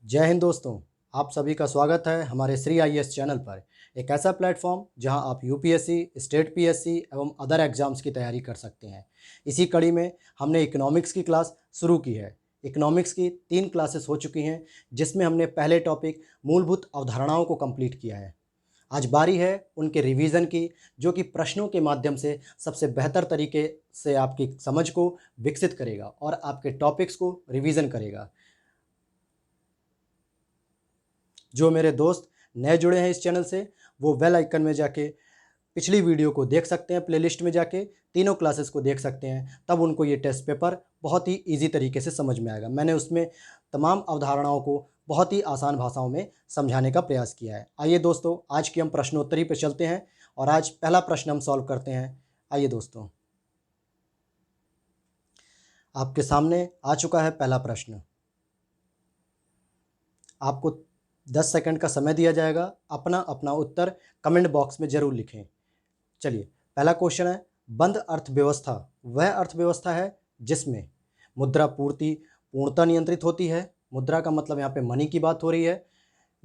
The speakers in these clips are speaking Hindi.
जय हिंद दोस्तों। आप सभी का स्वागत है हमारे श्री आईएएस चैनल पर। एक ऐसा प्लेटफॉर्म जहां आप यूपीएससी, स्टेट पीएससी एवं अदर एग्जाम्स की तैयारी कर सकते हैं। इसी कड़ी में हमने इकोनॉमिक्स की क्लास शुरू की है। इकोनॉमिक्स की 3 क्लासेस हो चुकी हैं, जिसमें हमने पहले टॉपिक मूलभूत अवधारणाओं को कंप्लीट किया है। आज बारी है उनके रिवीजन की, जो कि प्रश्नों के माध्यम से सबसे बेहतर तरीके से आपकी समझ को विकसित करेगा और आपके टॉपिक्स को रिवीजन करेगा। जो मेरे दोस्त नए जुड़े हैं इस चैनल से, वो बेल आइकन में जाके पिछली वीडियो को देख सकते हैं, प्लेलिस्ट में जाके तीनों क्लासेस को देख सकते हैं। तब उनको ये टेस्ट पेपर बहुत ही इजी तरीके से समझ में आएगा। मैंने उसमें तमाम अवधारणाओं को बहुत ही आसान भाषाओं में समझाने का प्रयास किया है। आइए दोस्तों, आज की हम प्रश्नोत्तरी पर चलते हैं और आज पहला प्रश्न हम सॉल्व करते हैं। आइए दोस्तों, आपके सामने आ चुका है पहला प्रश्न। आपको 10 सेकंड का समय दिया जाएगा। अपना अपना उत्तर कमेंट बॉक्स में ज़रूर लिखें। चलिए, पहला क्वेश्चन है, बंद अर्थव्यवस्था वह अर्थव्यवस्था है जिसमें मुद्रा पूर्ति पूर्णतः नियंत्रित होती है। मुद्रा का मतलब यहाँ पे मनी की बात हो रही है।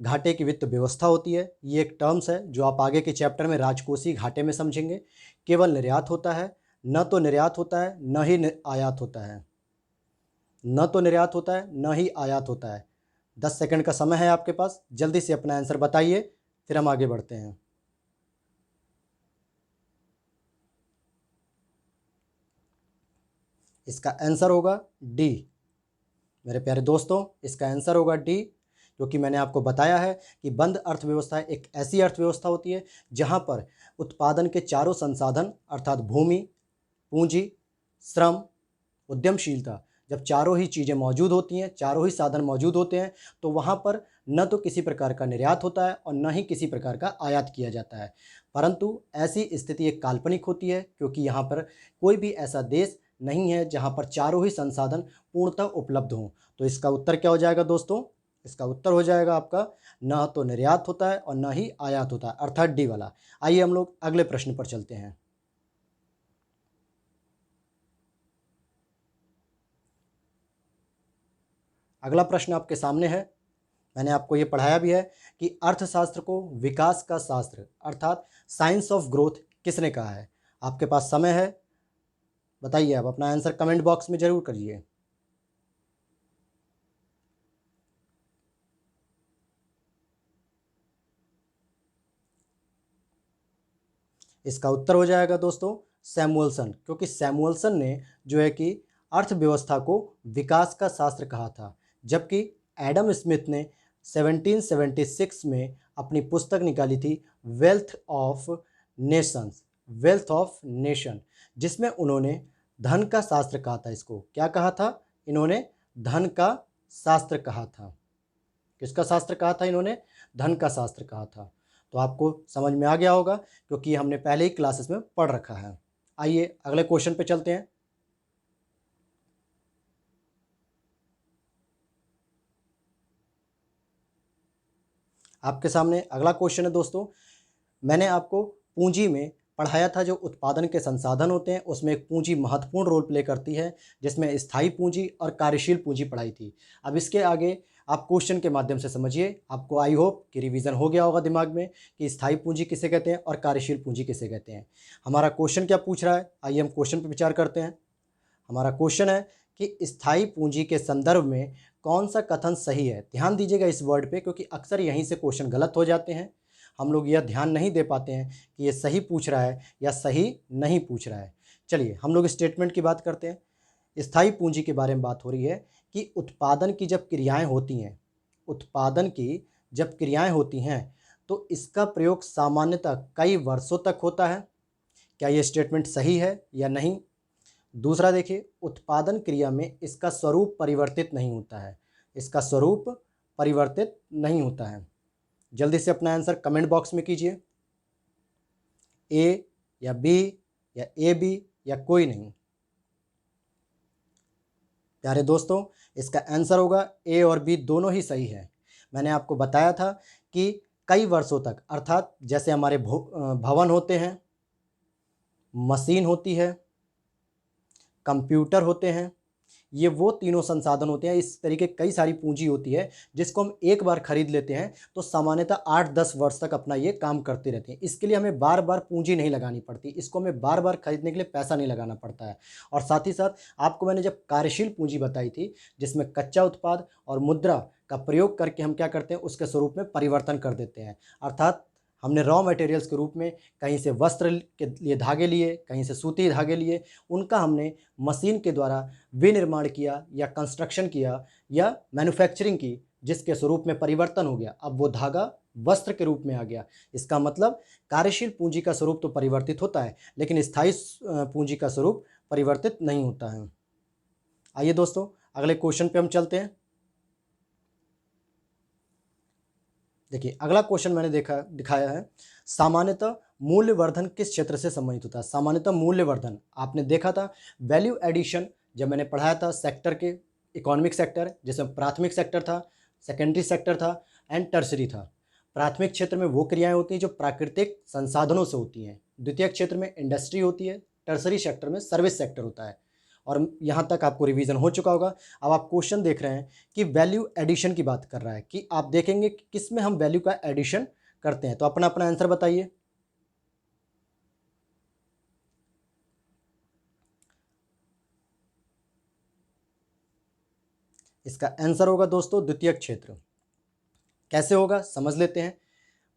घाटे की वित्त व्यवस्था होती है। ये एक टर्म्स है जो आप आगे के चैप्टर में राजकोषीय घाटे में समझेंगे। केवल निर्यात होता है, न तो निर्यात होता है न ही आयात होता है। न तो निर्यात होता है न ही आयात होता है। 10 सेकंड का समय है आपके पास, जल्दी से अपना आंसर बताइए, फिर हम आगे बढ़ते हैं। इसका आंसर होगा डी। मेरे प्यारे दोस्तों, इसका आंसर होगा डी, क्योंकि मैंने आपको बताया है कि बंद अर्थव्यवस्था एक ऐसी अर्थव्यवस्था होती है जहां पर उत्पादन के चारों संसाधन अर्थात भूमि, पूंजी, श्रम, उद्यमशीलता, जब चारों ही चीज़ें मौजूद होती हैं, चारों ही साधन मौजूद होते हैं, तो वहाँ पर न तो किसी प्रकार का निर्यात होता है और न ही किसी प्रकार का आयात किया जाता है। परंतु ऐसी स्थिति एक काल्पनिक होती है, क्योंकि यहाँ पर कोई भी ऐसा देश नहीं है जहाँ पर चारों ही संसाधन पूर्णतः उपलब्ध हों। तो इसका उत्तर क्या हो जाएगा दोस्तों? इसका उत्तर हो जाएगा आपका न तो निर्यात होता है और न ही आयात होता है, अर्थात डी वाला। आइए हम लोग अगले प्रश्न पर चलते हैं। अगला प्रश्न आपके सामने है। मैंने आपको ये पढ़ाया भी है कि अर्थशास्त्र को विकास का शास्त्र अर्थात साइंस ऑफ ग्रोथ किसने कहा है। आपके पास समय है, बताइए। आप अपना आंसर कमेंट बॉक्स में जरूर करिए। इसका उत्तर हो जाएगा दोस्तों सैमुअल्सन, क्योंकि सैमुअल्सन ने जो है कि अर्थव्यवस्था को विकास का शास्त्र कहा था, जबकि एडम स्मिथ ने 1776 में अपनी पुस्तक निकाली थी wealth of Nations, wealth of nation, जिसमें उन्होंने धन का शास्त्र कहा था। इसको क्या कहा था इन्होंने? धन का शास्त्र कहा था। किसका शास्त्र कहा था इन्होंने? धन का शास्त्र कहा था। तो आपको समझ में आ गया होगा, क्योंकि हमने पहले ही क्लासेस में पढ़ रखा है। आइए अगले क्वेश्चन पे चलते हैं। आपके सामने अगला क्वेश्चन है दोस्तों। मैंने आपको पूंजी में पढ़ाया था, जो उत्पादन के संसाधन होते हैं उसमें एक पूंजी महत्वपूर्ण रोल प्ले करती है, जिसमें स्थायी पूंजी और कार्यशील पूंजी पढ़ाई थी। अब इसके आगे आप क्वेश्चन के माध्यम से समझिए। आपको आई होप कि रिवीजन हो गया होगा दिमाग में कि स्थायी पूंजी किसे कहते हैं और कार्यशील पूंजी किसे कहते हैं। हमारा क्वेश्चन क्या पूछ रहा है, आइए हम क्वेश्चन पर विचार करते हैं। हमारा क्वेश्चन है कि स्थायी पूंजी के संदर्भ में कौन सा कथन सही है। ध्यान दीजिएगा इस वर्ड पे, क्योंकि अक्सर यहीं से क्वेश्चन गलत हो जाते हैं। हम लोग यह ध्यान नहीं दे पाते हैं कि ये सही पूछ रहा है या सही नहीं पूछ रहा है। चलिए हम लोग स्टेटमेंट की बात करते हैं। स्थायी पूंजी के बारे में बात हो रही है कि उत्पादन की जब क्रियाएं होती हैं, उत्पादन की जब क्रियाएं होती हैं, तो इसका प्रयोग सामान्यतः कई वर्षों तक होता है। क्या ये स्टेटमेंट सही है या नहीं? दूसरा देखिए, उत्पादन क्रिया में इसका स्वरूप परिवर्तित नहीं होता है। इसका स्वरूप परिवर्तित नहीं होता है। जल्दी से अपना आंसर कमेंट बॉक्स में कीजिए। ए या बी या ए बी या कोई नहीं। प्यारे दोस्तों, इसका आंसर होगा ए और बी दोनों ही सही है। मैंने आपको बताया था कि कई वर्षों तक, अर्थात जैसे हमारे भवन होते हैं, मशीन होती है, कंप्यूटर होते हैं, ये वो तीनों संसाधन होते हैं, इस तरीके कई सारी पूंजी होती है जिसको हम एक बार खरीद लेते हैं तो सामान्यतः 8-10 वर्ष तक अपना ये काम करते रहते हैं। इसके लिए हमें बार बार पूंजी नहीं लगानी पड़ती, इसको हमें बार बार खरीदने के लिए पैसा नहीं लगाना पड़ता है। और साथ ही साथ आपको मैंने जब कार्यशील पूंजी बताई थी जिसमें कच्चा उत्पाद और मुद्रा का प्रयोग करके हम क्या करते हैं, उसके स्वरूप में परिवर्तन कर देते हैं। अर्थात हमने रॉ मटेरियल्स के रूप में कहीं से वस्त्र के लिए धागे लिए, कहीं से सूती धागे लिए, उनका हमने मशीन के द्वारा विनिर्माण किया या कंस्ट्रक्शन किया या मैन्युफैक्चरिंग की, जिसके स्वरूप में परिवर्तन हो गया। अब वो धागा वस्त्र के रूप में आ गया। इसका मतलब कार्यशील पूंजी का स्वरूप तो परिवर्तित होता है लेकिन स्थायी पूंजी का स्वरूप परिवर्तित नहीं होता है। आइए दोस्तों अगले क्वेश्चन पे हम चलते हैं। देखिए अगला क्वेश्चन मैंने दिखाया है, सामान्यतः मूल्यवर्धन किस क्षेत्र से संबंधित होता है। सामान्यतः मूल्यवर्धन आपने देखा था वैल्यू एडिशन जब मैंने पढ़ाया था सेक्टर के, इकोनॉमिक सेक्टर जिसमें प्राथमिक सेक्टर था, सेकेंडरी सेक्टर था एंड टर्सरी था। प्राथमिक क्षेत्र में वो क्रियाएं होती हैं जो प्राकृतिक संसाधनों से होती हैं, द्वितीयक क्षेत्र में इंडस्ट्री होती है, टर्सरी सेक्टर में सर्विस सेक्टर होता है। और यहाँ तक आपको रिवीजन हो चुका होगा। अब आप क्वेश्चन देख रहे हैं कि वैल्यू एडिशन की बात कर रहा है कि आप देखेंगे कि किस में हम वैल्यू का एडिशन करते हैं। तो अपना अपना आंसर बताइए। इसका आंसर होगा दोस्तों द्वितीयक क्षेत्र। कैसे होगा समझ लेते हैं।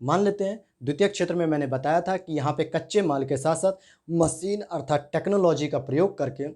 मान लेते हैं द्वितीयक क्षेत्र में मैंने बताया था कि यहाँ पे कच्चे माल के साथ साथ मशीन अर्थात टेक्नोलॉजी का प्रयोग करके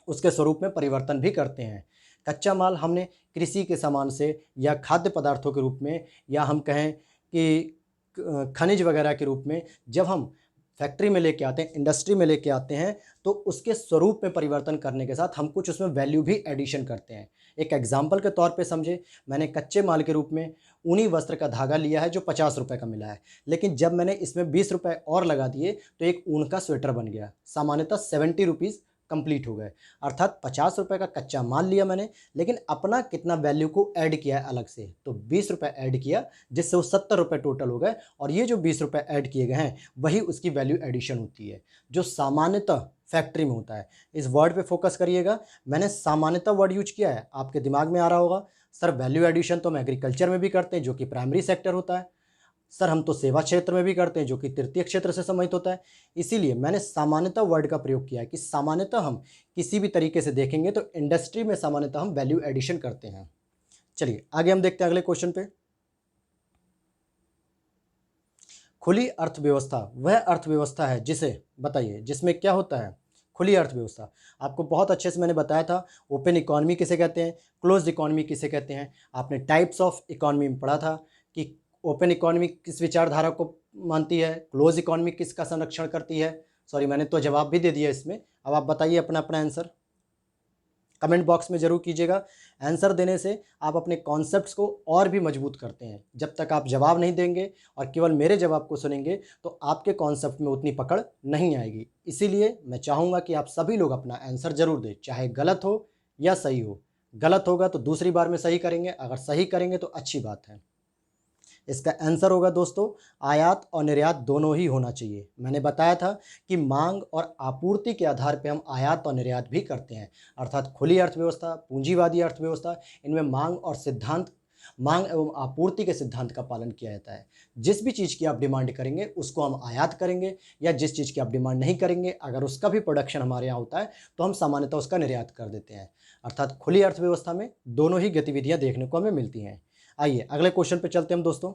उसके स्वरूप में परिवर्तन भी करते हैं। कच्चा माल हमने कृषि के सामान से या खाद्य पदार्थों के रूप में या हम कहें कि खनिज वगैरह के रूप में जब हम फैक्ट्री में लेके आते हैं, इंडस्ट्री में लेके आते हैं, तो उसके स्वरूप में परिवर्तन करने के साथ हम कुछ उसमें वैल्यू भी एडिशन करते हैं। एक एग्जाम्पल के तौर पे समझे, मैंने कच्चे माल के रूप में ऊनी वस्त्र का धागा लिया है जो 50 रुपये का मिला है, लेकिन जब मैंने इसमें 20 रुपये और लगा दिए तो एक ऊन का स्वेटर बन गया। सामान्यतः 70 रुपीज़ कंप्लीट हो गए। अर्थात 50 रुपये का कच्चा माल लिया मैंने, लेकिन अपना कितना वैल्यू को ऐड किया है अलग से, तो 20 रुपये ऐड किया, जिससे वो 70 रुपये टोटल हो गए। और ये जो 20 रुपये ऐड किए गए हैं वही उसकी वैल्यू एडिशन होती है जो सामान्यतः फैक्ट्री में होता है। इस वर्ड पे फोकस करिएगा, मैंने सामान्यतः वर्ड यूज किया है, आपके दिमाग में आ रहा होगा सर वैल्यू एडिशन तो हम एग्रीकल्चर में भी करते हैं जो कि प्राइमरी सेक्टर होता है, सर हम तो सेवा क्षेत्र में भी करते हैं जो कि तृतीय क्षेत्र से संबंधित होता है। इसीलिए मैंने सामान्यतः वर्ड का प्रयोग किया है कि सामान्यतः हम किसी भी तरीके से देखेंगे तो इंडस्ट्री में सामान्यतः हम वैल्यू एडिशन करते हैं। चलिए आगे हम देखते हैं अगले क्वेश्चन पे। खुली अर्थव्यवस्था वह अर्थव्यवस्था है जिसे बताइए जिसमें क्या होता है। खुली अर्थव्यवस्था आपको बहुत अच्छे से मैंने बताया था। ओपन इकोनॉमी किसे कहते हैं, क्लोज्ड इकोनॉमी किसे कहते हैं। आपने टाइप्स ऑफ इकोनॉमी में पढ़ा था कि ओपन इकोनॉमी किस विचारधारा को मानती है, क्लोज इकोनॉमी किसका संरक्षण करती है। सॉरी मैंने तो जवाब भी दे दिया इसमें। अब आप बताइए अपना अपना आंसर कमेंट बॉक्स में ज़रूर कीजिएगा। आंसर देने से आप अपने कॉन्सेप्ट्स को और भी मजबूत करते हैं। जब तक आप जवाब नहीं देंगे और केवल मेरे जवाब को सुनेंगे तो आपके कॉन्सेप्ट में उतनी पकड़ नहीं आएगी। इसीलिए मैं चाहूँगा कि आप सभी लोग अपना आंसर ज़रूर दें, चाहे गलत हो या सही हो। गलत होगा तो दूसरी बार में सही करेंगे, अगर सही करेंगे तो अच्छी बात है। इसका आंसर होगा दोस्तों आयात और निर्यात दोनों ही होना चाहिए। मैंने बताया था कि मांग और आपूर्ति के आधार पर हम आयात और निर्यात भी करते हैं। अर्थात खुली अर्थव्यवस्था, पूंजीवादी अर्थव्यवस्था, इनमें मांग एवं आपूर्ति के सिद्धांत का पालन किया जाता है। जिस भी चीज़ की आप डिमांड करेंगे उसको हम आयात करेंगे, या जिस चीज़ की आप डिमांड नहीं करेंगे अगर उसका भी प्रोडक्शन हमारे यहाँ होता है तो हम सामान्यतः उसका निर्यात कर देते हैं। अर्थात खुली अर्थव्यवस्था में दोनों ही गतिविधियाँ देखने को हमें मिलती हैं। आइए अगले क्वेश्चन पे चलते हैं हम दोस्तों।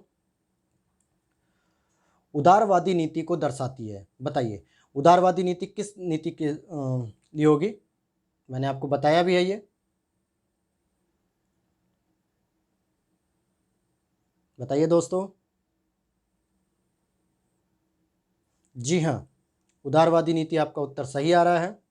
उदारवादी नीति को दर्शाती है, बताइए उदारवादी नीति किस नीति के लिए होगी। मैंने आपको बताया भी है, ये बताइए दोस्तों। जी हाँ, उदारवादी नीति आपका उत्तर सही आ रहा है।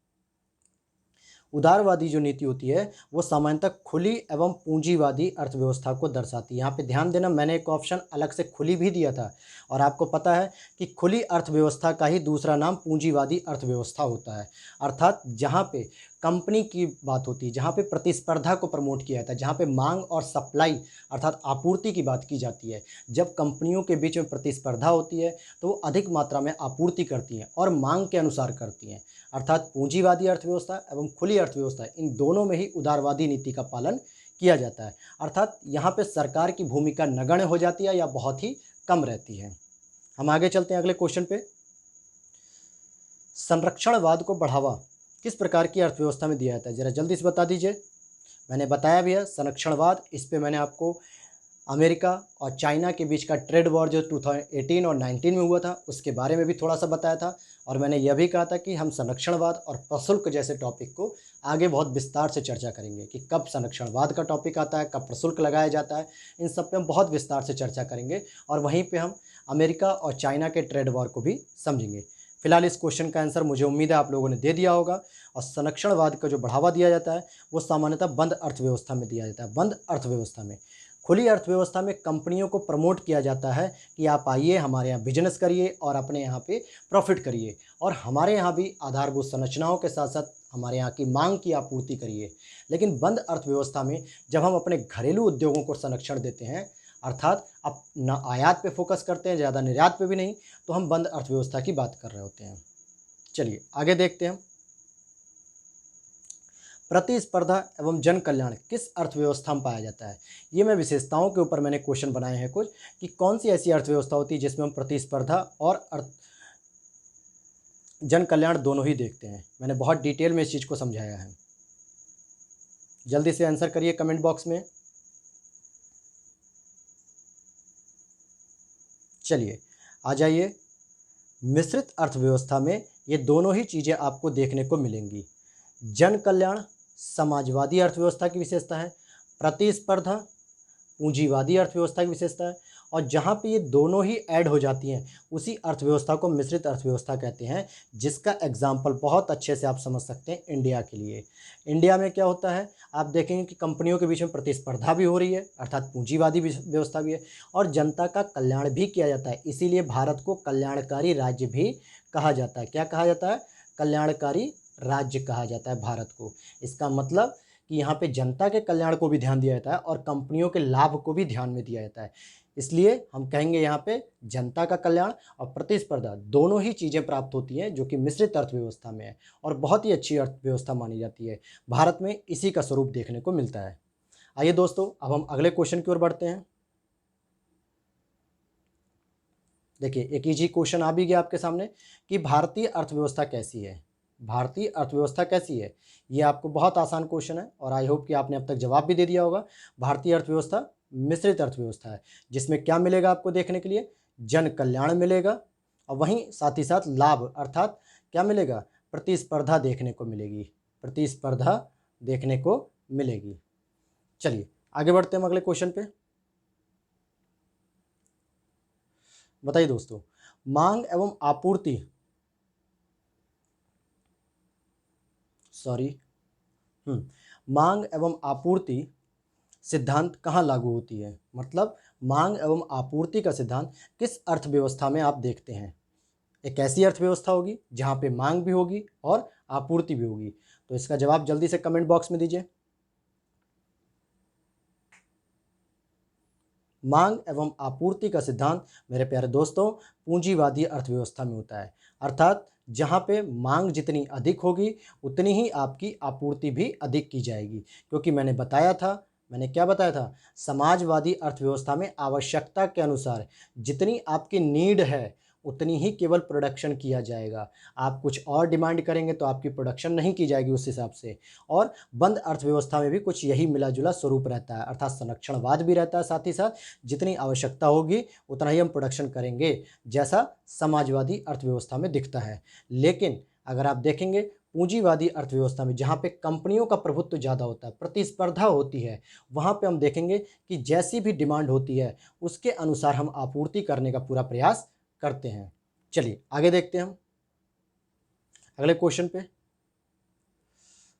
उदारवादी जो नीति होती है वो सामान्यतः खुली एवं पूंजीवादी अर्थव्यवस्था को दर्शाती है। यहाँ पे ध्यान देना, मैंने एक ऑप्शन अलग से खुली भी दिया था, और आपको पता है कि खुली अर्थव्यवस्था का ही दूसरा नाम पूंजीवादी अर्थव्यवस्था होता है। अर्थात जहाँ पे कंपनी की बात होती है, जहाँ पे प्रतिस्पर्धा को प्रमोट किया जाता है, जहाँ पे मांग और सप्लाई अर्थात आपूर्ति की बात की जाती है। जब कंपनियों के बीच में प्रतिस्पर्धा होती है तो वो अधिक मात्रा में आपूर्ति करती हैं और मांग के अनुसार करती हैं, अर्थात पूंजीवादी अर्थव्यवस्था एवं खुली अर्थव्यवस्था, इन दोनों में ही उदारवादी नीति का पालन किया जाता है। अर्थात यहाँ पे सरकार की भूमिका नगण्य हो जाती है या बहुत ही कम रहती है। हम आगे चलते हैं अगले क्वेश्चन पे। संरक्षणवाद को बढ़ावा किस प्रकार की अर्थव्यवस्था में दिया जाता है, जरा जल्दी से बता दीजिए। मैंने बताया भी है संरक्षणवाद, इस पे मैंने आपको अमेरिका और चाइना के बीच का ट्रेड वॉर जो 2018 और 19 में हुआ था उसके बारे में भी थोड़ा सा बताया था, और मैंने यह भी कहा था कि हम संरक्षणवाद और प्रशुल्क जैसे टॉपिक को आगे बहुत विस्तार से चर्चा करेंगे कि कब संरक्षणवाद का टॉपिक आता है, कब प्रशुल्क लगाया जाता है, इन सब पे हम बहुत विस्तार से चर्चा करेंगे और वहीं पे हम अमेरिका और चाइना के ट्रेड वॉर को भी समझेंगे। फिलहाल इस क्वेश्चन का आंसर मुझे उम्मीद है आप लोगों ने दे दिया होगा। और संरक्षणवाद का जो बढ़ावा दिया जाता है वो सामान्यतः बंद अर्थव्यवस्था में दिया जाता है। बंद अर्थव्यवस्था में, खुली अर्थव्यवस्था में कंपनियों को प्रमोट किया जाता है कि आप आइए हमारे यहाँ बिजनेस करिए और अपने यहाँ पे प्रॉफिट करिए, और हमारे यहाँ भी आधारभूत संरचनाओं के साथ साथ हमारे यहाँ की मांग की आपूर्ति करिए। लेकिन बंद अर्थव्यवस्था में जब हम अपने घरेलू उद्योगों को संरक्षण देते हैं, अर्थात अब न आयात पे फोकस करते हैं, ज़्यादा निर्यात पे भी नहीं, तो हम बंद अर्थव्यवस्था की बात कर रहे होते हैं। चलिए आगे देखते हैं। प्रतिस्पर्धा एवं जन कल्याण किस अर्थव्यवस्था में पाया जाता है। ये मैं विशेषताओं के ऊपर मैंने क्वेश्चन बनाए हैं कुछ, कि कौन सी ऐसी अर्थव्यवस्था होती है जिसमें हम प्रतिस्पर्धा और जन कल्याण दोनों ही देखते हैं। मैंने बहुत डिटेल में इस चीज़ को समझाया है। जल्दी से आंसर करिए कमेंट बॉक्स में। चलिए आ जाइए। मिश्रित अर्थव्यवस्था में ये दोनों ही चीज़ें आपको देखने को मिलेंगी। जन कल्याण समाजवादी अर्थव्यवस्था की विशेषता है, प्रतिस्पर्धा पूंजीवादी अर्थव्यवस्था की विशेषता है, और जहाँ पे ये दोनों ही ऐड हो जाती हैं उसी अर्थव्यवस्था को मिश्रित अर्थव्यवस्था कहते हैं, जिसका एग्जाम्पल बहुत अच्छे से आप समझ सकते हैं इंडिया के लिए। इंडिया में क्या होता है, आप देखेंगे कि कंपनियों के बीच में प्रतिस्पर्धा भी हो रही है, अर्थात पूंजीवादी व्यवस्था भी है, और जनता का कल्याण भी किया जाता है। इसीलिए भारत को कल्याणकारी राज्य भी कहा जाता है। क्या कहा जाता है? कल्याणकारी राज्य कहा जाता है भारत को। इसका मतलब कि यहाँ पे जनता के कल्याण को भी ध्यान दिया जाता है और कंपनियों के लाभ को भी ध्यान में दिया जाता है। इसलिए हम कहेंगे यहाँ पे जनता का कल्याण और प्रतिस्पर्धा दोनों ही चीज़ें प्राप्त होती हैं, जो कि मिश्रित अर्थव्यवस्था में है और बहुत ही अच्छी अर्थव्यवस्था मानी जाती है। भारत में इसी का स्वरूप देखने को मिलता है। आइए दोस्तों, अब हम अगले क्वेश्चन की ओर बढ़ते हैं। देखिए, एक इजी क्वेश्चन आ भी गया आपके सामने कि भारतीय अर्थव्यवस्था कैसी है। भारतीय अर्थव्यवस्था कैसी है, ये आपको बहुत आसान क्वेश्चन है और आई होप कि आपने अब तक जवाब भी दे दिया होगा। भारतीय अर्थव्यवस्था मिश्रित अर्थव्यवस्था है, जिसमें क्या मिलेगा आपको देखने के लिए? जन कल्याण मिलेगा और वहीं साथ ही साथ लाभ, अर्थात क्या मिलेगा? प्रतिस्पर्धा देखने को मिलेगी। प्रतिस्पर्धा देखने को मिलेगी। चलिए आगे बढ़ते हैं हम अगले क्वेश्चन पे। बताइए दोस्तों, मांग एवं आपूर्ति मांग एवं आपूर्ति सिद्धांत कहाँ लागू होती है? मतलब मांग एवं आपूर्ति का सिद्धांत किस अर्थव्यवस्था में आप देखते हैं? एक ऐसी अर्थव्यवस्था होगी जहाँ पे मांग भी होगी और आपूर्ति भी होगी। तो इसका जवाब जल्दी से कमेंट बॉक्स में दीजिए। मांग एवं आपूर्ति का सिद्धांत मेरे प्यारे दोस्तों पूंजीवादी अर्थव्यवस्था में होता है, अर्थात जहाँ पे मांग जितनी अधिक होगी उतनी ही आपकी आपूर्ति भी अधिक की जाएगी। क्योंकि मैंने क्या बताया था? समाजवादी अर्थव्यवस्था में आवश्यकता के अनुसार जितनी आपकी नीड है उतनी ही केवल प्रोडक्शन किया जाएगा। आप कुछ और डिमांड करेंगे तो आपकी प्रोडक्शन नहीं की जाएगी उस हिसाब से। और बंद अर्थव्यवस्था में भी कुछ यही मिला जुला स्वरूप रहता है, अर्थात संरक्षणवाद भी रहता है, साथ ही साथ जितनी आवश्यकता होगी उतना ही हम प्रोडक्शन करेंगे, जैसा समाजवादी अर्थव्यवस्था में दिखता है। लेकिन अगर आप देखेंगे पूंजीवादी अर्थव्यवस्था में, जहाँ पे कंपनियों का प्रभुत्व ज़्यादा होता है, प्रतिस्पर्धा होती है, वहाँ पे हम देखेंगे कि जैसी भी डिमांड होती है उसके अनुसार हम आपूर्ति करने का पूरा प्रयास करते हैं। चलिए आगे देखते हैं हम अगले क्वेश्चन पे।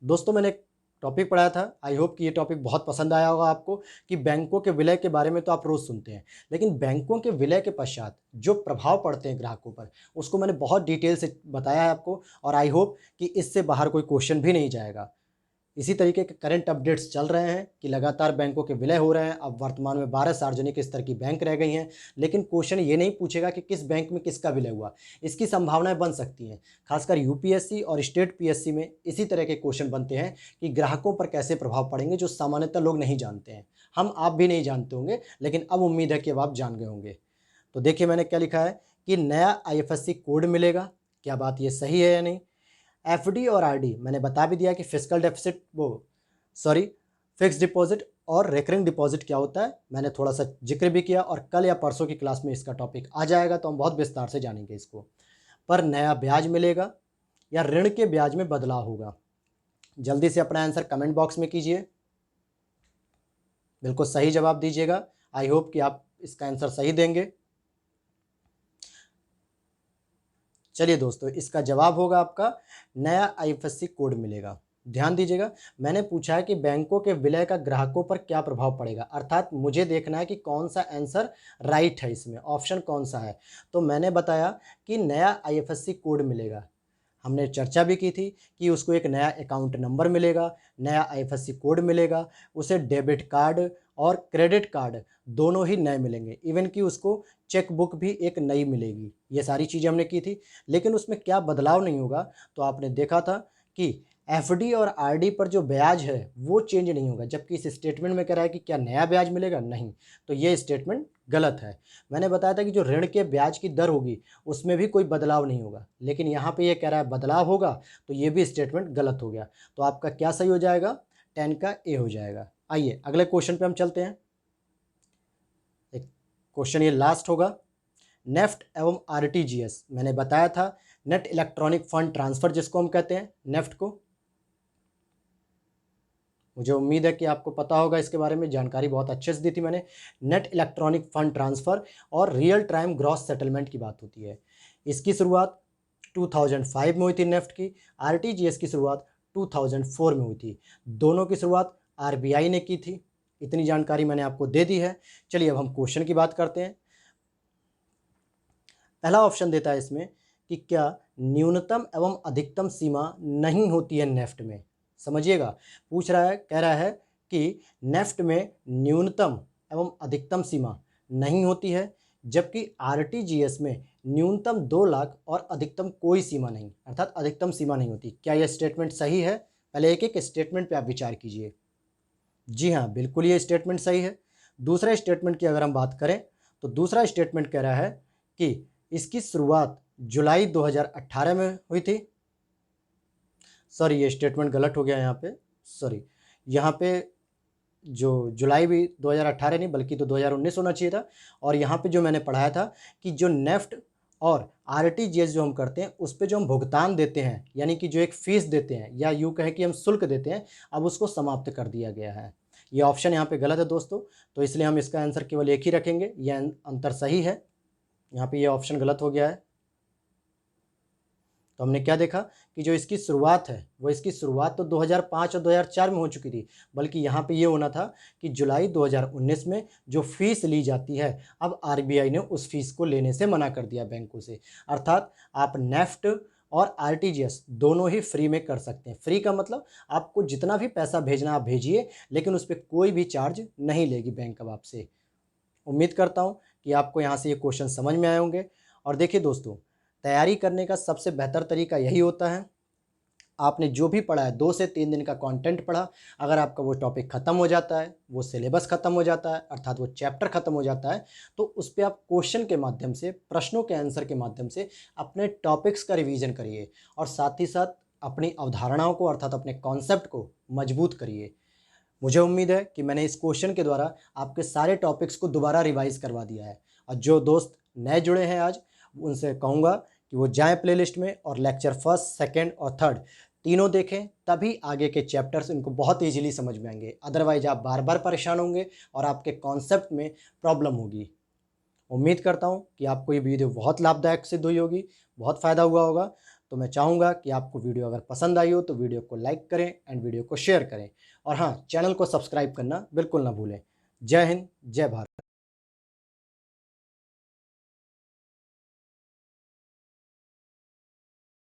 दोस्तों मैंने एक टॉपिक पढ़ाया था। आई होप कि ये टॉपिक बहुत पसंद आया होगा आपको कि बैंकों के विलय के बारे में तो आप रोज़ सुनते हैं, लेकिन बैंकों के विलय के पश्चात जो प्रभाव पड़ते हैं ग्राहकों पर, उसको मैंने बहुत डिटेल से बताया है आपको, और आई होप कि इससे बाहर कोई क्वेश्चन भी नहीं जाएगा। इसी तरीके के करंट अपडेट्स चल रहे हैं कि लगातार बैंकों के विलय हो रहे हैं। अब वर्तमान में 12 सार्वजनिक स्तर की बैंक रह गई हैं, लेकिन क्वेश्चन ये नहीं पूछेगा कि किस बैंक में किसका विलय हुआ। इसकी संभावनाएं बन सकती हैं, खासकर यूपीएससी और स्टेट पीएससी में इसी तरह के क्वेश्चन बनते हैं कि ग्राहकों पर कैसे प्रभाव पड़ेंगे, जो सामान्यतः लोग नहीं जानते हैं। हम आप भी नहीं जानते होंगे, लेकिन अब उम्मीद है कि अब आप जान गए होंगे। तो देखिए मैंने क्या लिखा है कि नया आईएफएससी कोड मिलेगा। क्या बात ये सही है या नहीं? एफडी और आरडी मैंने बता भी दिया कि फिस्कल डेफिसिट फिक्स डिपॉजिट और रेकरिंग डिपॉजिट क्या होता है, मैंने थोड़ा सा जिक्र भी किया, और कल या परसों की क्लास में इसका टॉपिक आ जाएगा तो हम बहुत विस्तार से जानेंगे इसको। पर नया ब्याज मिलेगा या ऋण के ब्याज में बदलाव होगा? जल्दी से अपना आंसर कमेंट बॉक्स में कीजिए, बिल्कुल सही जवाब दीजिएगा। आई होप कि आप इसका आंसर सही देंगे। चलिए दोस्तों, इसका जवाब होगा आपका नया आईएफएससी कोड मिलेगा। ध्यान दीजिएगा, मैंने पूछा है कि बैंकों के विलय का ग्राहकों पर क्या प्रभाव पड़ेगा, अर्थात मुझे देखना है कि कौन सा आंसर राइट है, इसमें ऑप्शन कौन सा है। तो मैंने बताया कि नया आईएफएससी कोड मिलेगा। हमने चर्चा भी की थी कि उसको एक नया अकाउंट नंबर मिलेगा, नया आईएफएससी कोड मिलेगा, उसे डेबिट कार्ड और क्रेडिट कार्ड दोनों ही नए मिलेंगे, इवन कि उसको चेक बुक भी एक नई मिलेगी। ये सारी चीज़ें हमने की थी, लेकिन उसमें क्या बदलाव नहीं होगा। तो आपने देखा था कि एफडी और आरडी पर जो ब्याज है वो चेंज नहीं होगा, जबकि इस स्टेटमेंट में कह रहा है कि क्या नया ब्याज मिलेगा, नहीं। तो ये स्टेटमेंट गलत है। मैंने बताया था कि जो ऋण के ब्याज की दर होगी उसमें भी कोई बदलाव नहीं होगा, लेकिन यहाँ पे ये कह रहा है बदलाव होगा, तो ये भी स्टेटमेंट गलत हो गया। तो आपका क्या सही हो जाएगा? 10 का ए हो जाएगा। आइए अगले क्वेश्चन पे हम चलते हैं। एक क्वेश्चन ये लास्ट होगा। नेफ्ट एवं आरटीजीएस मैंने बताया था, नेट इलेक्ट्रॉनिक फंड ट्रांसफर जिसको हम कहते हैं, नेफ्ट को। मुझे उम्मीद है कि आपको पता होगा इसके बारे में, जानकारी बहुत अच्छे से दी थी मैंने। नेट इलेक्ट्रॉनिक फंड ट्रांसफ़र और रियल टाइम ग्रॉस सेटलमेंट की बात होती है। इसकी शुरुआत 2005 में हुई थी नेफ्ट की। आरटीजीएस की शुरुआत 2004 में हुई थी। दोनों की शुरुआत आरबीआई ने की थी। इतनी जानकारी मैंने आपको दे दी है। चलिए अब हम क्वेश्चन की बात करते हैं। पहला ऑप्शन देता है इसमें कि क्या न्यूनतम एवं अधिकतम सीमा नहीं होती है नेफ्ट में। समझिएगा, पूछ रहा है, कह रहा है कि नेफ्ट में न्यूनतम एवं अधिकतम सीमा नहीं होती है, जबकि आरटीजीएस में न्यूनतम 2 लाख और अधिकतम कोई सीमा नहीं, अर्थात अधिकतम सीमा नहीं होती। क्या यह स्टेटमेंट सही है? पहले एक एक स्टेटमेंट पे आप विचार कीजिए। जी हाँ, बिल्कुल ये स्टेटमेंट सही है। दूसरे स्टेटमेंट की अगर हम बात करें तो दूसरा स्टेटमेंट कह रहा है कि इसकी शुरुआत जुलाई 2018 में हुई थी। सॉरी, ये स्टेटमेंट गलत हो गया यहाँ पे। सॉरी, यहाँ पे जो जुलाई भी 2018 नहीं बल्कि तो 2019 होना चाहिए था। और यहाँ पे जो मैंने पढ़ाया था कि जो नेफ्ट और आरटीजीएस जो हम करते हैं उस पे जो हम भुगतान देते हैं, यानी कि जो एक फ़ीस देते हैं या यूँ कहें कि हम शुल्क देते हैं, अब उसको समाप्त कर दिया गया है। ये ऑप्शन यहाँ पे गलत है दोस्तों, तो इसलिए हम इसका आंसर केवल एक ही रखेंगे। यह अंतर सही है, यहाँ पे ये ऑप्शन गलत हो गया है। तो हमने क्या देखा कि जो इसकी शुरुआत है वो इसकी शुरुआत तो 2005 और 2004 में हो चुकी थी, बल्कि यहाँ पे ये होना था कि जुलाई 2019 में जो फ़ीस ली जाती है, अब आरबीआई ने उस फीस को लेने से मना कर दिया बैंकों से। अर्थात आप नेफ्ट और आरटीजीएस दोनों ही फ्री में कर सकते हैं। फ्री का मतलब आपको जितना भी पैसा भेजना आप भेजिए, लेकिन उस पर कोई भी चार्ज नहीं लेगी बैंक अब आपसे। उम्मीद करता हूँ कि आपको यहाँ से ये क्वेश्चन समझ में आए होंगे। और देखिए दोस्तों, तैयारी करने का सबसे बेहतर तरीका यही होता है, आपने जो भी पढ़ा है 2 से 3 दिन का कंटेंट पढ़ा, अगर आपका वो टॉपिक ख़त्म हो जाता है, वो सिलेबस ख़त्म हो जाता है, अर्थात वो चैप्टर ख़त्म हो जाता है, तो उस पर आप क्वेश्चन के माध्यम से, प्रश्नों के आंसर के माध्यम से अपने टॉपिक्स का रिवीजन करिए और साथ ही साथ अपनी अवधारणाओं को अर्थात अपने कॉन्सेप्ट को मजबूत करिए। मुझे उम्मीद है कि मैंने इस क्वेश्चन के द्वारा आपके सारे टॉपिक्स को दोबारा रिवाइज करवा दिया है। और जो दोस्त नए जुड़े हैं आज, उनसे कहूँगा कि वो जाएं प्लेलिस्ट में और लेक्चर फर्स्ट, सेकंड और थर्ड तीनों देखें, तभी आगे के चैप्टर्स इनको बहुत ईजीली समझ में आएंगे। अदरवाइज आप बार बार परेशान होंगे और आपके कॉन्सेप्ट में प्रॉब्लम होगी। उम्मीद करता हूँ कि आपको ये वीडियो बहुत लाभदायक सिद्ध हुई होगी, बहुत फ़ायदा हुआ होगा। तो मैं चाहूँगा कि आपको वीडियो अगर पसंद आई हो तो वीडियो को लाइक करें एंड वीडियो को शेयर करें, और हाँ, चैनल को सब्सक्राइब करना बिल्कुल ना भूलें। जय हिंद, जय भारत।